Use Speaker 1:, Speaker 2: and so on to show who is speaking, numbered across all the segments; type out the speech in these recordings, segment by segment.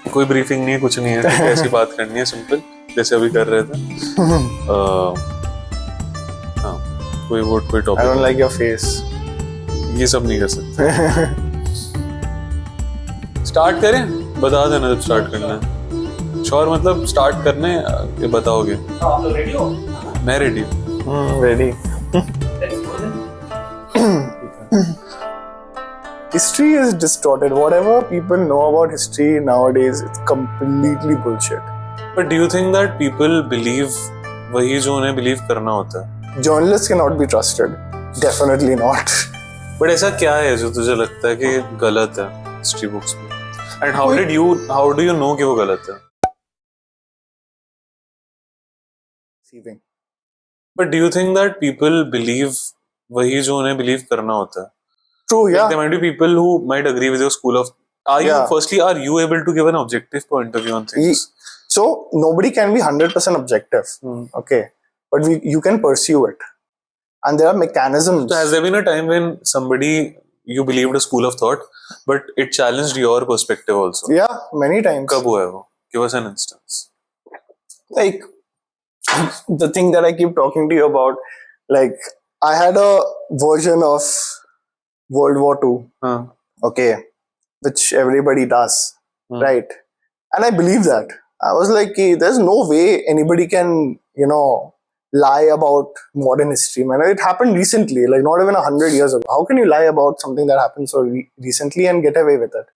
Speaker 1: कोई ब्रीफिंग नहीं है, कुछ नहीं है, ठीक है, ऐसी बात करनी है सिंपल, जैसे अभी कर रहे थे। हाँ, कोई
Speaker 2: I
Speaker 1: topic
Speaker 2: don't like your face.
Speaker 1: ये सब नहीं कर सकते। स्टार्ट करें, बता देना जब स्टार्ट करना है। श्योर, मतलब स्टार्ट करने ये बताओगे?
Speaker 3: आप लोग रेडी हो?
Speaker 1: मैं रेडी हूँ।
Speaker 2: Ready. History is distorted. Whatever people know about history nowadays, it's completely bullshit.
Speaker 1: But do you think that people believe वही जो उन्हें बिलीव करना होता है?
Speaker 2: Journalists cannot be trusted. Definitely not.
Speaker 1: But ऐसा क्या है जो तुझे लगता है कि गलत है हिस्ट्री बुक्स में? And how do you know कि वो गलत है?
Speaker 2: Deceiving.
Speaker 1: But do you think that people believe वही जो उन्हें बिलीव करना होता है?
Speaker 2: True,
Speaker 1: Like,
Speaker 2: yeah.
Speaker 1: there might be people who might agree with your school of. Are you
Speaker 2: Yeah.
Speaker 1: firstly, are you able to give an objective point of view on things?
Speaker 2: So nobody can be 100% objective. Okay, but you can pursue it, and there are mechanisms.
Speaker 1: So has there been a time when somebody you believed a school of thought, but it challenged your perspective also?
Speaker 2: Yeah, many times.
Speaker 1: कब हुआ है वो? Give us an instance.
Speaker 2: Like the thing that I keep talking to you about, like I had a version of World War II,
Speaker 1: हाँ.
Speaker 2: okay, which everybody does, right? And I believe that. I was like, there's no way anybody can, lie about modern history, man. It happened recently, like not even 100 years ago. How can you lie about something that happened so recently and get away with it?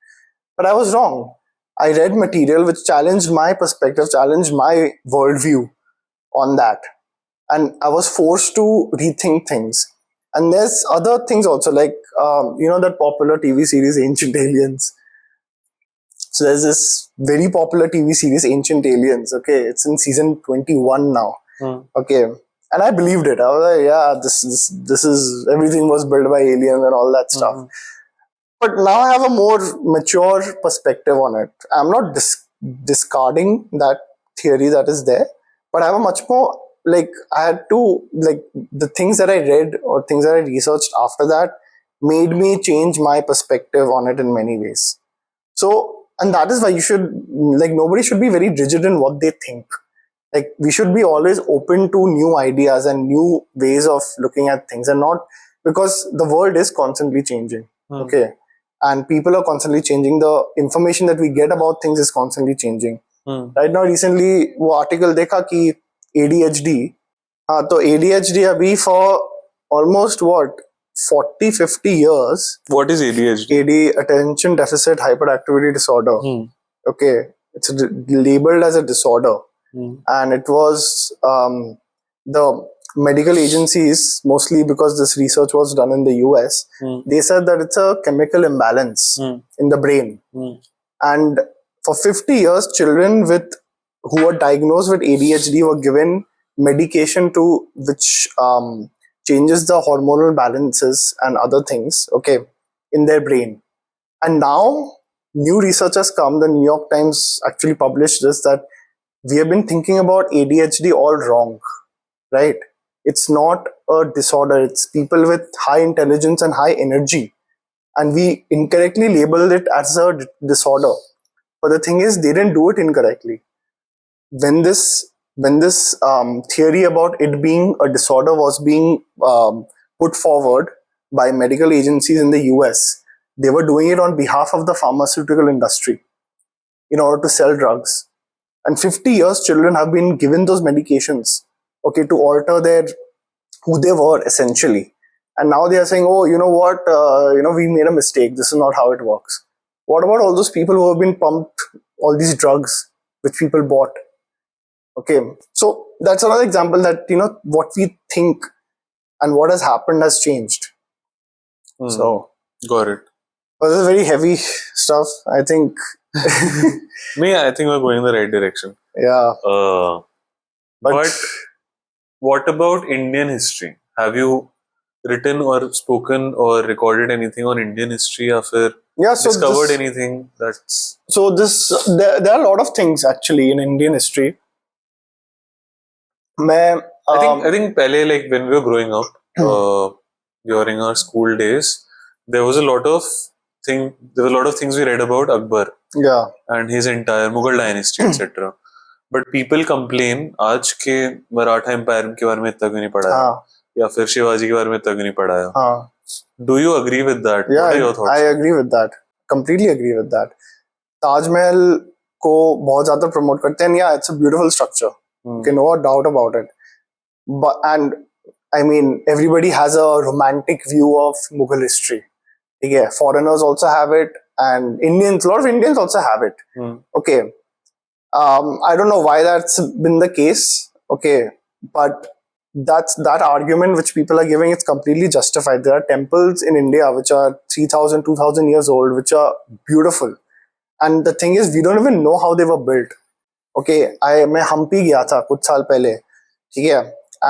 Speaker 2: But I was wrong. I read material which challenged my perspective, challenged my worldview on that. And I was forced to rethink things. And there's other things also, like, that popular TV series, Ancient Aliens. So there's this very popular TV series, Ancient Aliens. Okay, it's in season 21 now. Okay, and I believed it. I was like, yeah, this is everything was built by aliens and all that stuff. But now I have a more mature perspective on it. I'm not discarding that theory that is there, but I have a much more, like, I had to, like, the things that I read or things that I researched after that made me change my perspective on it in many ways. So, and that is why you should, like, nobody should be very rigid in what they think. Like, we should be always open to new ideas and new ways of looking at things, and not, because the world is constantly changing. Okay, and people are constantly changing. The information that we get about things is constantly changing. Right now, recently, वो article देखा कि ADHD, हाँ, तो ADHD अभी for almost what 40-50 years.
Speaker 1: What is ADHD?
Speaker 2: AD, attention deficit hyperactivity disorder. Okay, it's labeled as a disorder, and it was the medical agencies, mostly because this research was done in the US, they said that it's a chemical imbalance in the brain. And for 50 years, children who were diagnosed with ADHD were given medication which changes the hormonal balances and other things, okay, in their brain. And now new research has come. The New York Times actually published this, that we have been thinking about ADHD all wrong, right? It's not a disorder. It's people with high intelligence and high energy, and we incorrectly labeled it as a disorder. But the thing is, they didn't do it incorrectly. When this theory about it being a disorder was being put forward by medical agencies in the US, they were doing it on behalf of the pharmaceutical industry in order to sell drugs. And 50 years, children have been given those medications, okay, to alter who they were essentially. And now they are saying, oh, you know what, we made a mistake. This is not how it works. What about all those people who have been pumped all these drugs which people bought? Okay, so that's another example that, what we think and what has happened has changed. So,
Speaker 1: got it.
Speaker 2: But this is very heavy stuff, I think.
Speaker 1: I think we're going in the right direction.
Speaker 2: Yeah.
Speaker 1: But what about Indian history? Have you written or spoken or recorded anything on Indian history, or discovered anything that's...
Speaker 2: So there are a lot of things actually in Indian history.
Speaker 1: I think pehle, like when we were growing up, during our school days, there was a lot of there were a lot of things we read about Akbar
Speaker 2: Yeah.
Speaker 1: and his entire Mughal dynasty, etc. But people complain आज के Maratha empire के बारे में इतना क्यों नहीं पढ़ाया
Speaker 2: हाँ.
Speaker 1: या फिर शिवाजी के बारे में इतना क्यों नहीं पढ़ाया.
Speaker 2: हाँ.
Speaker 1: Do you agree with that?
Speaker 2: Yeah,
Speaker 1: What are your thoughts?
Speaker 2: I agree with that. Completely agree with that. Taj Mahal को बहुत ज्यादा प्रमोट करते हैं. Yeah, it's a beautiful structure. Okay, no doubt about it. But and I mean, everybody has a romantic view of Mughal history. Yeah, foreigners also have it, and Indians, a lot of Indians also have it. Okay, I don't know why that's been the case. Okay, but that argument which people are giving, it's completely justified. There are temples in India which are 3,000, 2,000 years old, which are beautiful. And the thing is, we don't even know how they were built. Okay, मैं हम्पी गया था कुछ साल पहले, ठीक है,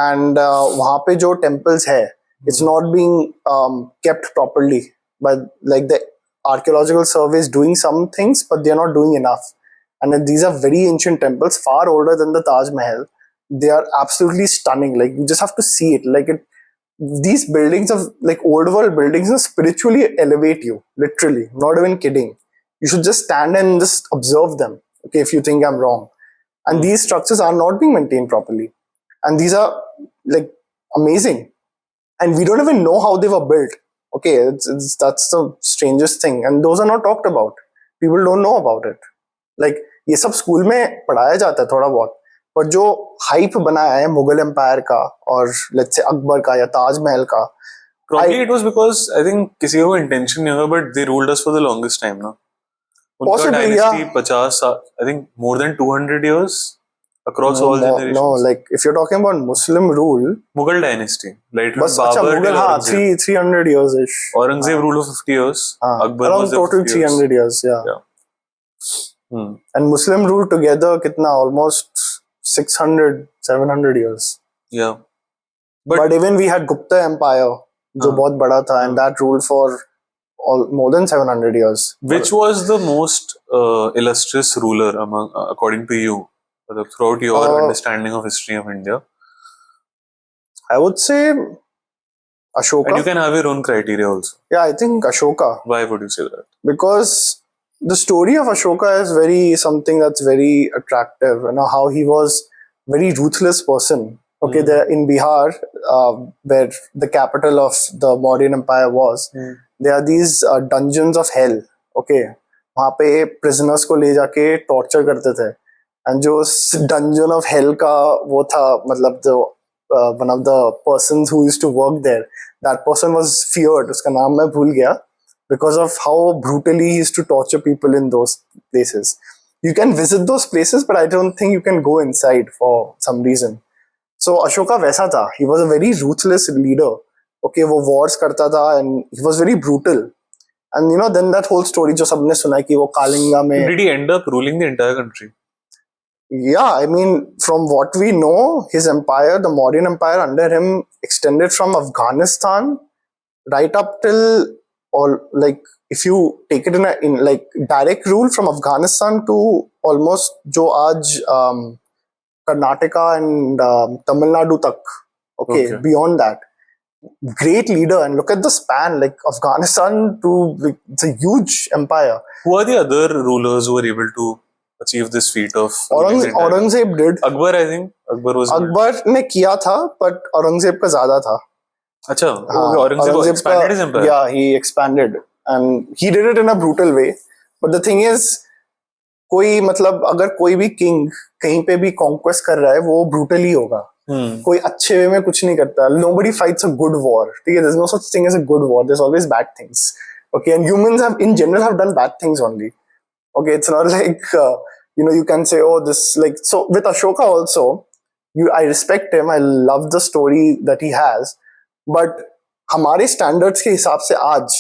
Speaker 2: and वहाँ पे जो temples है, it's not being kept properly. But like the archaeological survey is doing some things, but they're not doing enough. And these are very ancient temples, far older than the Taj Mahal. They are absolutely stunning. Like you just have to see it. Like these buildings of like old world buildings spiritually elevate you. Literally, not even kidding. You should just stand and just observe them. Okay, if you think I'm wrong. And these structures are not being maintained properly. And these are like amazing. And we don't even know how they were built. Okay, that's the strangest thing. And those are not talked about. People don't know about it. Like, ये सब school में पढ़ाया जाता है थोड़ा बहुत. पर जो हाइप बनाया है मुगल एम्पायर का और लेट्स से अकबर का या ताजमहल का,
Speaker 1: probably it was because I think किसी को intention नहीं होगा, but they ruled us for the longest time, no? उनका dynasty 50 साल, I think more than 200 years across all generations.
Speaker 2: No, like if you're talking about Muslim rule,
Speaker 1: Mughal dynasty, like
Speaker 2: बस अच्छा मुगल, हाँ, 300 years ish.
Speaker 1: Aurangzeb ruled for 50 years. Akbar
Speaker 2: around
Speaker 1: was there
Speaker 2: total 300 years. Yeah. And Muslim rule together कितना, almost 600, 700 years.
Speaker 1: Yeah.
Speaker 2: But even we had Gupta Empire, जो बहुत बड़ा था, and that ruled for more than 700 years.
Speaker 1: Which was the most illustrious ruler among, according to you, throughout your understanding of history of India?
Speaker 2: I would say Ashoka.
Speaker 1: And you can have your own criteria also.
Speaker 2: Yeah, I think Ashoka.
Speaker 1: Why would you say that?
Speaker 2: Because the story of Ashoka is something that's very attractive. You know, how he was very ruthless person. Okay, there in Bihar, where the capital of the Mauryan Empire was, there are these dungeons of hell. Okay, वहाँ पे prisoners को ले जाके torture करते थे. And जो dungeon of hell का वो था, मतलब the one of the persons who used to work there, that person was feared. उसका नाम मैं भूल गया, because of how brutally he used to torture people in those places. You can visit those places, but I don't think you can go inside for some reason. So Ashoka वैसा था. He was a very ruthless leader. Okay, वो wars करता था, and he was very brutal. And you know, then that whole story जो सबने सुना है कि वो कालिंगा में.
Speaker 1: Did he end up ruling the entire country?
Speaker 2: Yeah, I mean, from what we know, his empire, the Mauryan Empire under him, extended from Afghanistan right up till, or like, if you take it in like direct rule from Afghanistan to almost जो आज Karnataka and Tamil Nadu tak. Okay, beyond that. Great leader, and look at the span, like Afghanistan to, like, it's a huge empire.
Speaker 1: Who are the other rulers who were able to achieve this feat of
Speaker 2: Aurangzeb did.
Speaker 1: Akbar, I think
Speaker 2: Akbar ने किया था, but Aurangzeb का ज्यादा था.
Speaker 1: अच्छा, Aurangzeb expanded his empire.
Speaker 2: Yeah, he expanded, and he did it in a brutal way. But the thing is, कोई मतलब अगर कोई भी किंग कहीं पे भी कॉन्क्वेस्ट कर रहा है, वो ब्रूटली होगा. कोई अच्छे वे में कुछ नहीं करता. Nobody fights a good war. ठीक है, there's no such thing as a good war. There's always bad things. Okay, and humans have in general have done bad things only. Okay, it's not like you can say, oh, this, like, so with Ashoka also, I respect him. I love the story that he has, but हमारे standards के हिसाब से आज,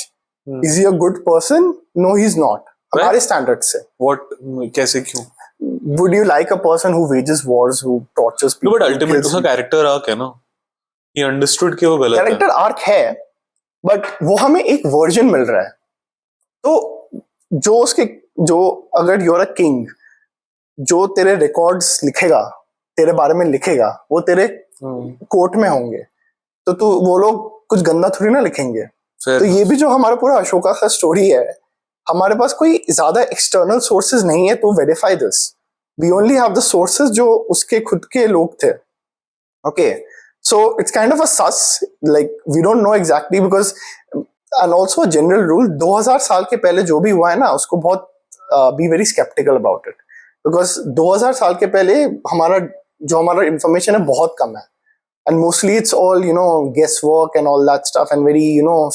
Speaker 2: is he a good person? No, he's not. हमारे standards से.
Speaker 1: What? कैसे क्यों?
Speaker 2: Would you like a person who wages wars, who tortures people?
Speaker 1: No, but ultimately उसका character arc है ना. He understood कि वो गलत है.
Speaker 2: Character arc है, but वो हमें एक version मिल रहा है. तो जो अगर you're a king, जो तेरे records लिखेगा, तेरे बारे में लिखेगा, वो तेरे कोर्ट में होंगे. तो वो लोग कुछ गंदा थोड़ी ना लिखेंगे. तो ये भी जो हमारा पूरा अशोका का स्टोरी है, हमारे पास कोई ज्यादा एक्सटर्नल सोर्सेज नहीं है to verify this. We only have the sources जो उसके खुद के लोग थे. Okay, so it's kind of a sus, like we don't know exactly because, and also a general rule, 2000 साल के पहले जो भी हुआ है ना उसको बहुत be very skeptical about it, because 2000 साल के पहले हमारा information है बहुत कम है, and mostly it's all guesswork and all that stuff and very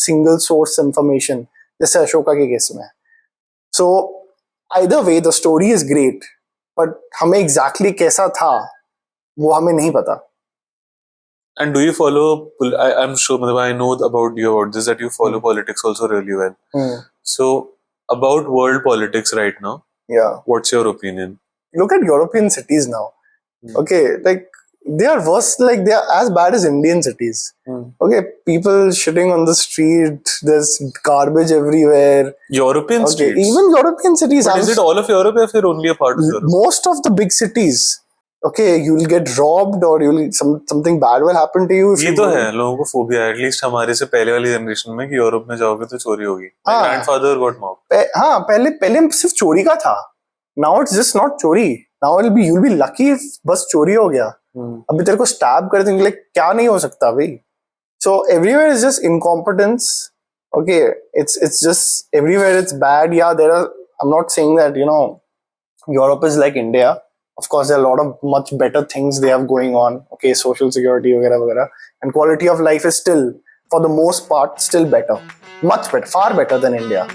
Speaker 2: single source information, जैसे अशोका के केस में. So either way the story is great, but हमें exactly कैसा था वो हमें नहीं पता.
Speaker 1: And do you follow? I'm sure I know about you about this, that you follow politics also really well. So about world politics right now,
Speaker 2: yeah,
Speaker 1: what's your opinion?
Speaker 2: Look at European cities now. Okay, like they are worse, like they are as bad as Indian cities. Okay, people shitting on the street, there's garbage everywhere.
Speaker 1: European streets?
Speaker 2: Even European cities.
Speaker 1: But is it all of Europe or only a part of Europe?
Speaker 2: Most of the big cities. Okay, you will get robbed or something bad will happen to you.
Speaker 1: ये तो है, लोगों को phobia है, at least हमारे से पहले वाली जनरेशन में, कि यूरोप में जाओगे तो चोरी होगी. My grandfather got mobbed.
Speaker 2: हाँ, पहले सिर्फ चोरी का था. Now it's just not चोरी. Now you'll be lucky if बस चोरी हो गया. अभी तेरे को स्टैब कर देंगे, क्या नहीं हो सकता भाई. So everywhere is just incompetence. Okay, it's just everywhere it's bad. Yeah, I'm not saying that Europe is like India. Of course, there are a lot of much better things they have going on. Okay, social security, वगैरह, and quality of life is still, for the most part, still better. Much better, far better than India.